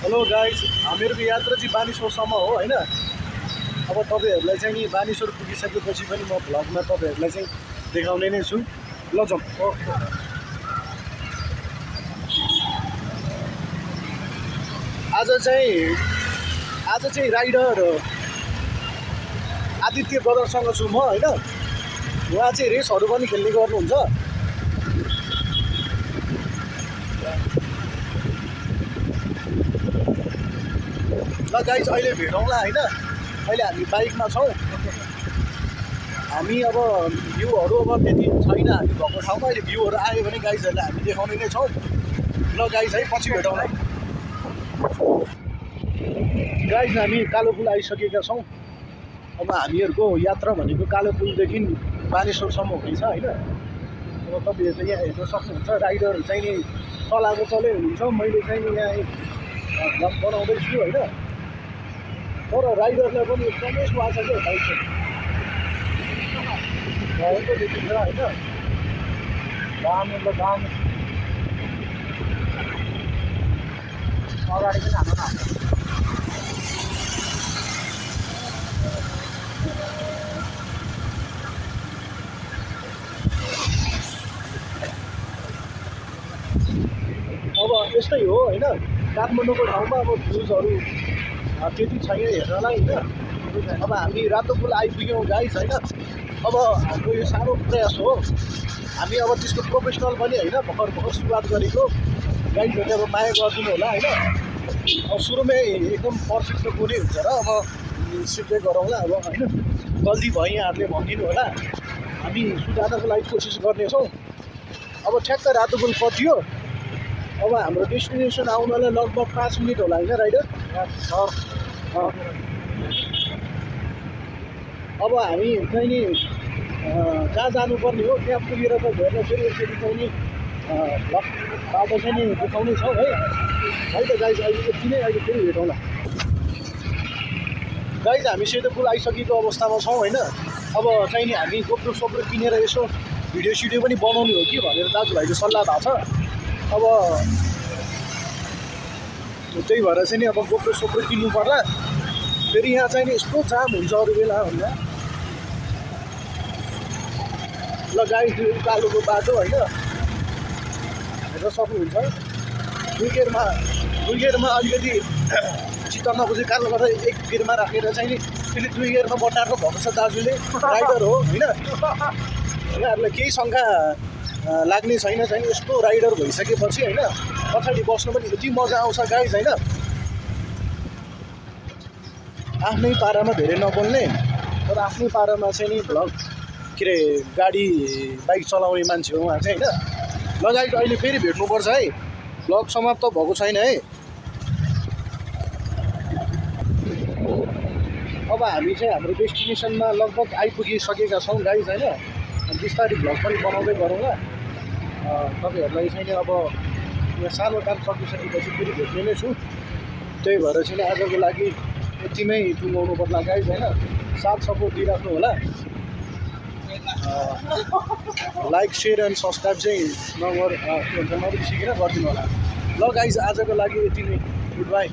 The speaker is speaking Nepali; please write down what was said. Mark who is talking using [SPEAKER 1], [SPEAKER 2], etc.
[SPEAKER 1] हेलो गाइज, हामीहरूको यात्रा चाहिँ बानेश्वरसम्म हो होइन। अब तपाईँहरूलाई चाहिँ नि बानेश्वर पुगिसकेपछि पनि म भ्लगमा तपाईँहरूलाई चाहिँ देखाउने नै छु। ल जाउँ। आज चाहिँ राइडर आदित्य ब्रदरसँग छु म होइन। उहाँ चाहिँ रेसहरू पनि खेल्ने गर्नुहुन्छ। ल गाइज, अहिले भेटौँला होइन। अहिले हामी बाइकमा छौँ। हामी अब भ्यूहरू अब त्यति छैन हामी भएको ठाउँमा। अहिले भ्यूहरू आयो भने गाइजहरूलाई हामी देखाउने नै छौँ। ल गाइज है, पछि भेटौँला। गाइज, हामी कालो पुल आइसकेका छौँ। अब हामीहरूको यात्रा भनेको कालो पुलदेखि बानेश्वरसम्म हुनेछ होइन। अब तपाईँहरू त यहाँ हेर्न सक्नुहुन्छ, राइडर चाहिँ नि चलाएको चलै हुनुहुन्छ। मैले चाहिँ नि यहाँ भ्लग बनाउँदैछु होइन। तर राइडरलाई पनि एकदमै स्वाद छ क्या बाइक चाहिँ भएको देखिन्छ होइन। दाम अगाडि पनि हाम्रो अब यस्तै हो होइन। काठमाडौँको ठाउँमा अब भ्युजहरू त्यति छैन हेर्नलाई होइन। अब हामी रातो पुल आइपुग्यौँ गाइस होइन। अब हाम्रो यो सानो प्रयास हो। हामी अब त्यस्तो प्रोफेसनल पनि होइन, भर्खर सुरुवात गरेको। गाइडहरूले अब माया गरिदिनु होला होइन। अब सुरुमै एकदम पर्फेक्ट त कुनै हुन्छ र अब सिक्दै गरौँला अब होइन। गल्ती भयो यहाँहरूले भनिदिनु होला। हामी सुधार्नको लागि कोसिस गर्नेछौँ। अब ठ्याक्क रातो पुल कटियो। अब हाम्रो डेस्टिनेसन आउनलाई लगभग 5 मिनट होला होइन राइडर। अब हामी चाहिँ नि जहाँ जानुपर्ने हो त्यहाँ पुगेर त हेर्न फेरि यसरी चाहिँ नि बाटो चाहिँ नि देखाउने छौँ है। है त गाइज, अहिले यति नै। अहिले फेरि भेटौँला। गाइज, हामी सेतो पुल आइसकेको अवस्थामा छौँ होइन। अब चाहिँ नि हामी गोप्रो किनेर यसो भिडियो पनि बनाउने हो कि भनेर दाजुभाइको सल्लाह भएको छ। अब त्यही भएर चाहिँ नि अब गोप्रो किन्नु पर्ला। फेरि यहाँ चाहिँ नि यस्तो जाम हुन्छ अरू बेला भन्दा। ल गाइस, उकालोको बाटो होइन हेर्न सक्नुहुन्छ। दुई गियरमा अलिकति चित्त नबुझेको कारणले गर्दा एक गियरमा राखेर चाहिँ नि फेरि 2 गियरमा बटाएको भएको छ दाजुले। राइडर हो होइन। उनीहरूलाई केही शङ्का लाग्ने छैन चाहिँ यस्तो राइडर भइसकेपछि होइन। पछाडि बस्नु पनि यति मजा आउँछ गाइज होइन। आफ्नै पारामा धेरै नबोल्ने तर आफ्नै पारामा चाहिँ नि भ्लग के अरे गाडी बाइक चलाउने मान्छे हो उहाँ चाहिँ होइन। ल गाइज, अहिले फेरि भेट्नुपर्छ है। भ्लग समाप्त भएको छैन है। अब हामी चाहिँ हाम्रो डेस्टिनेसनमा लगभग आइपुगिसकेका छौँ गाइज होइन। बिस्तारै भ्लग पनि बनाउँदै गरौँला। तपाईँहरूलाई चाहिँ नि अब यहाँ सानो काम सकिसकेपछि फेरि भेट्ने नै छु। त्यही भएर चाहिँ आजको लागि यतिमै टुङ्गाउनु पर्ला गाइज होइन। साथ सपोर्ट दिइराख्नु होला। लाइक सेयर एन्ड सब्सक्राइब चाहिँ नबिर्सिकन गरिदिनु होला। ल गाइज, आजको लागि यति नै। Good by.